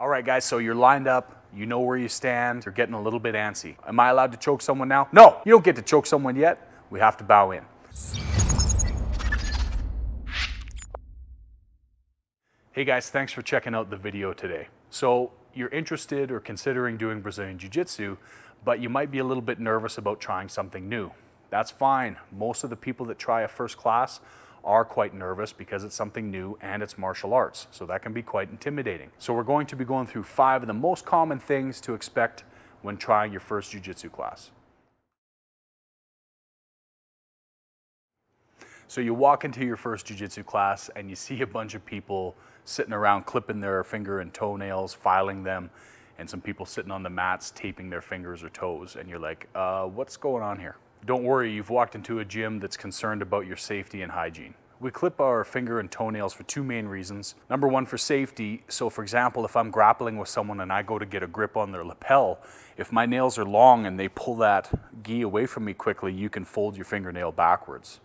All right, guys, so you're lined up, you know where you stand, you're getting a little bit antsy. Am I allowed to choke someone now? No, you don't get to choke someone yet. We have to bow in. Hey guys, thanks for checking out the video today. So you're interested or considering doing Brazilian Jiu-Jitsu, but you might be a little bit nervous about trying something new. That's fine. Most of the people that try a first class are quite nervous because it's something new and it's martial arts, so that can be quite intimidating. So we're going to be going through 5 of the most common things to expect when trying your first jiu-jitsu class. So you walk into your first jiu-jitsu class and you see a bunch of people sitting around clipping their finger and toenails, filing them, and some people sitting on the mats taping their fingers or toes, and you're like, what's going on here? Don't worry, you've walked into a gym that's concerned about your safety and hygiene. We clip our finger and toenails for 2 main reasons. Number 1, for safety. So for example, if I'm grappling with someone and I go to get a grip on their lapel, if my nails are long and they pull that gi away from me quickly, you can fold your fingernail backwards.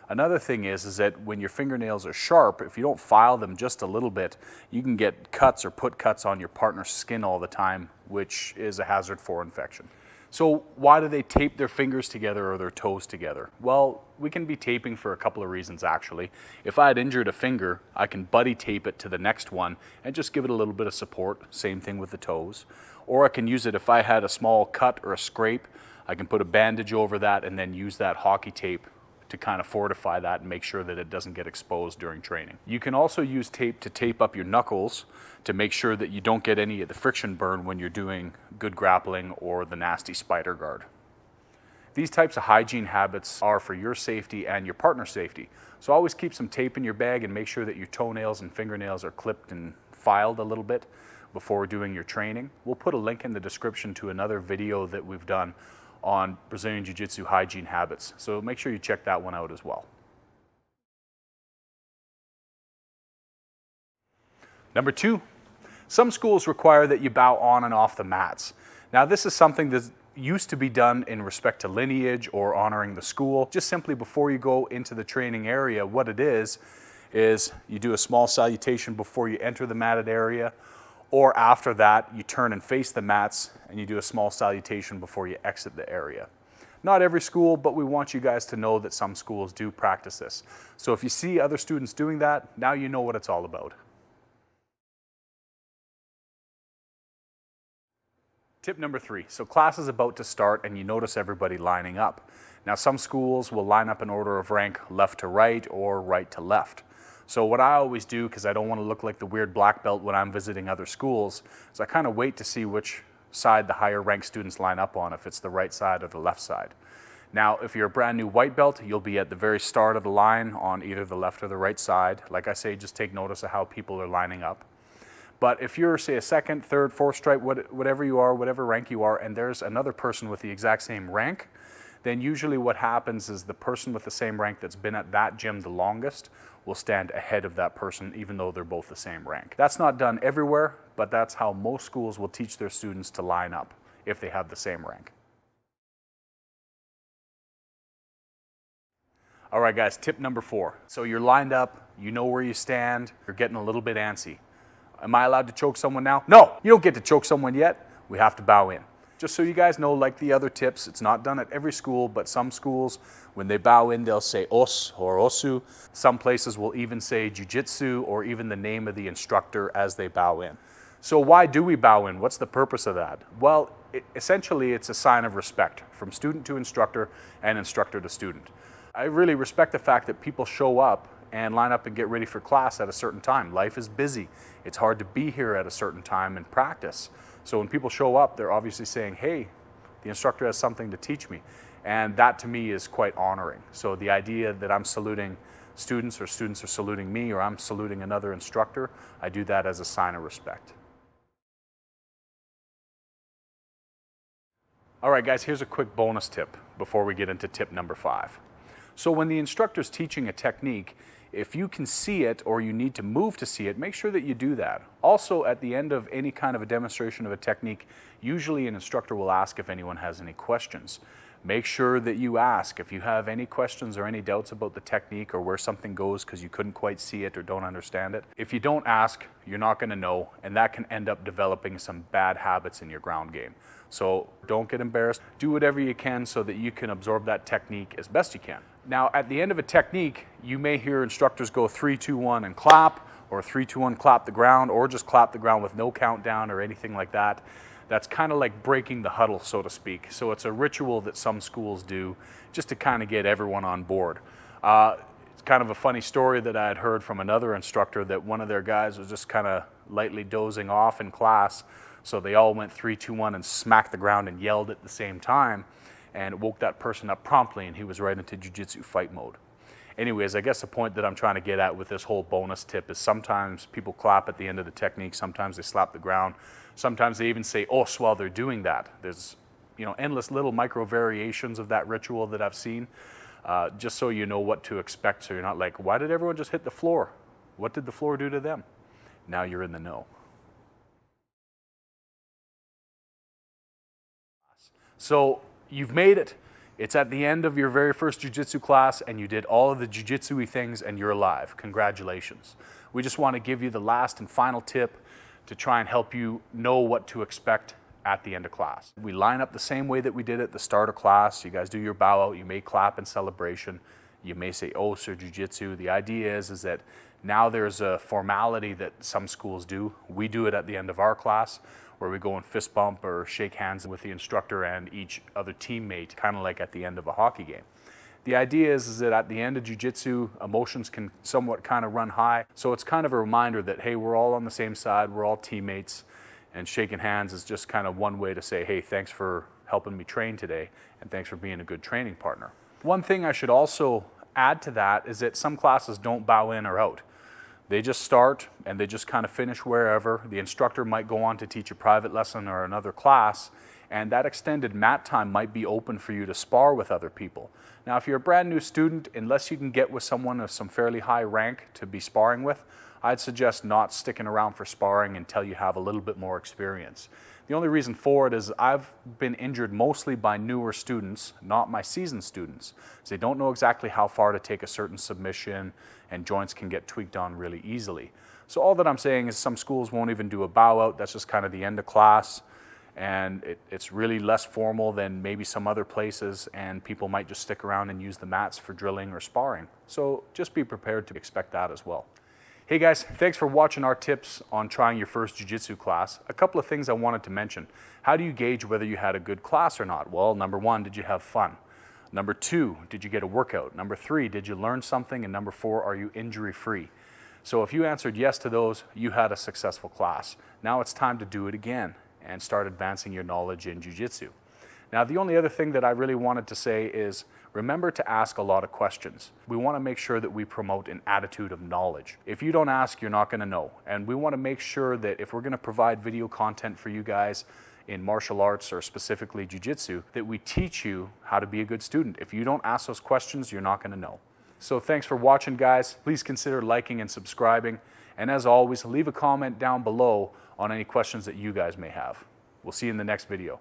Another thing is that when your fingernails are sharp, if you don't file them just a little bit, you can get cuts or put cuts on your partner's skin all the time, which is a hazard for infection. So why do they tape their fingers together or their toes together? Well, we can be taping for a couple of reasons actually. If I had injured a finger, I can buddy tape it to the next one and just give it a little bit of support. Same thing with the toes. Or I can use it if I had a small cut or a scrape, I can put a bandage over that and then use that hockey tape to kind of fortify that and make sure that it doesn't get exposed during training. You can also use tape to tape up your knuckles to make sure that you don't get any of the friction burn when you're doing good grappling or the nasty spider guard. These types of hygiene habits are for your safety and your partner's safety. So always keep some tape in your bag and make sure that your toenails and fingernails are clipped and filed a little bit before doing your training. We'll put a link in the description to another video that we've done on Brazilian Jiu-Jitsu hygiene habits. So make sure you check that one out as well. Number 2, some schools require that you bow on and off the mats. Now this is something that used to be done in respect to lineage or honoring the school. Just simply before you go into the training area, what it is you do a small salutation before you enter the matted area, or after that, you turn and face the mats and you do a small salutation before you exit the area. Not every school, but we want you guys to know that some schools do practice this. So if you see other students doing that, now you know what it's all about. Tip number 3. So class is about to start and you notice everybody lining up. Now some schools will line up in order of rank left to right or right to left. So what I always do, because I don't want to look like the weird black belt when I'm visiting other schools, is I kind of wait to see which side the higher ranked students line up on, if it's the right side or the left side. Now, if you're a brand new white belt, you'll be at the very start of the line on either the left or the right side. Like I say, just take notice of how people are lining up. But if you're, say, a 2nd, 3rd, 4th stripe, whatever you are, whatever rank you are, and there's another person with the exact same rank, then usually what happens is the person with the same rank that's been at that gym the longest will stand ahead of that person even though they're both the same rank. That's not done everywhere, but that's how most schools will teach their students to line up if they have the same rank. All right guys, tip number 4. So you're lined up, you know where you stand, you're getting a little bit antsy. Am I allowed to choke someone now? No, you don't get to choke someone yet. We have to bow in. Just so you guys know, like the other tips, it's not done at every school, but some schools, when they bow in, they'll say os or osu. Some places will even say jiu-jitsu or even the name of the instructor as they bow in. So why do we bow in? What's the purpose of that? Well, essentially it's a sign of respect from student to instructor and instructor to student. I really respect the fact that people show up and line up and get ready for class at a certain time. Life is busy. It's hard to be here at a certain time and practice. So when people show up, they're obviously saying, hey, the instructor has something to teach me. And that to me is quite honoring. So the idea that I'm saluting students or students are saluting me or I'm saluting another instructor, I do that as a sign of respect. All right guys, here's a quick bonus tip before we get into tip number 5. So when the instructor's teaching a technique, if you can see it or you need to move to see it, make sure that you do that. Also, at the end of any kind of a demonstration of a technique, usually an instructor will ask if anyone has any questions. make sure that you ask. If you have any questions or any doubts about the technique or where something goes because you couldn't quite see it or don't understand it, if you don't ask, you're not going to know, and that can end up developing some bad habits in your ground game. So don't get embarrassed. Do whatever you can so that you can absorb that technique as best you can. Now, at the end of a technique, you may hear instructors go 3, 2, 1 and clap, or 3, 2, 1 clap the ground, or just clap the ground with no countdown or anything like that. That's kind of like breaking the huddle, so to speak. So it's a ritual that some schools do just to kind of get everyone on board. It's kind of a funny story that I had heard from another instructor that one of their guys was just kind of lightly dozing off in class. So they all went 3, 2, 1 and smacked the ground and yelled at the same time. And it woke that person up promptly, and he was right into jiu-jitsu fight mode. Anyways, I guess the point that I'm trying to get at with this whole bonus tip is sometimes people clap at the end of the technique, sometimes they slap the ground, sometimes they even say os while they're doing that. There's endless little micro variations of that ritual that I've seen, just so you know what to expect, so you're not like, why did everyone just hit the floor? What did the floor do to them? Now you're in the know. So you've made it. It's at the end of your very first jiu-jitsu class, and you did all of the jiu-jitsu-y things, and you're alive. Congratulations. We just want to give you the last and final tip to try and help you know what to expect at the end of class. We line up the same way that we did at the start of class. You guys do your bow out. You may clap in celebration. You may say os or jiu-jitsu. The idea is that now there's a formality that some schools do. We do it at the end of our class, where we go and fist bump or shake hands with the instructor and each other teammate, kind of like at the end of a hockey game. The idea is that at the end of jiu-jitsu, emotions can somewhat kind of run high. So it's kind of a reminder that, hey, we're all on the same side, we're all teammates, and shaking hands is just kind of one way to say, hey, thanks for helping me train today, and thanks for being a good training partner. One thing I should also add to that is that some classes don't bow in or out. They just start and they just kind of finish wherever. The instructor might go on to teach a private lesson or another class, and that extended mat time might be open for you to spar with other people. Now, if you're a brand new student, unless you can get with someone of some fairly high rank to be sparring with, I'd suggest not sticking around for sparring until you have a little bit more experience. The only reason for it is I've been injured mostly by newer students, not my seasoned students. So they don't know exactly how far to take a certain submission, and joints can get tweaked on really easily. So all that I'm saying is some schools won't even do a bow out. That's just kind of the end of class, and it's really less formal than maybe some other places, and people might just stick around and use the mats for drilling or sparring. So just be prepared to expect that as well. Hey guys, thanks for watching our tips on trying your first jiu-jitsu class. A couple of things I wanted to mention. How do you gauge whether you had a good class or not? Well, number 1, did you have fun? Number 2, did you get a workout? Number 3, did you learn something? And number 4, are you injury-free? So if you answered yes to those, you had a successful class. Now it's time to do it again and start advancing your knowledge in jiu-jitsu. Now, the only other thing that I really wanted to say is remember to ask a lot of questions. We want to make sure that we promote an attitude of knowledge. If you don't ask, you're not going to know. And we want to make sure that if we're going to provide video content for you guys in martial arts or specifically jiu-jitsu, that we teach you how to be a good student. If you don't ask those questions, you're not going to know. So thanks for watching, guys. Please consider liking and subscribing. And as always, leave a comment down below on any questions that you guys may have. We'll see you in the next video.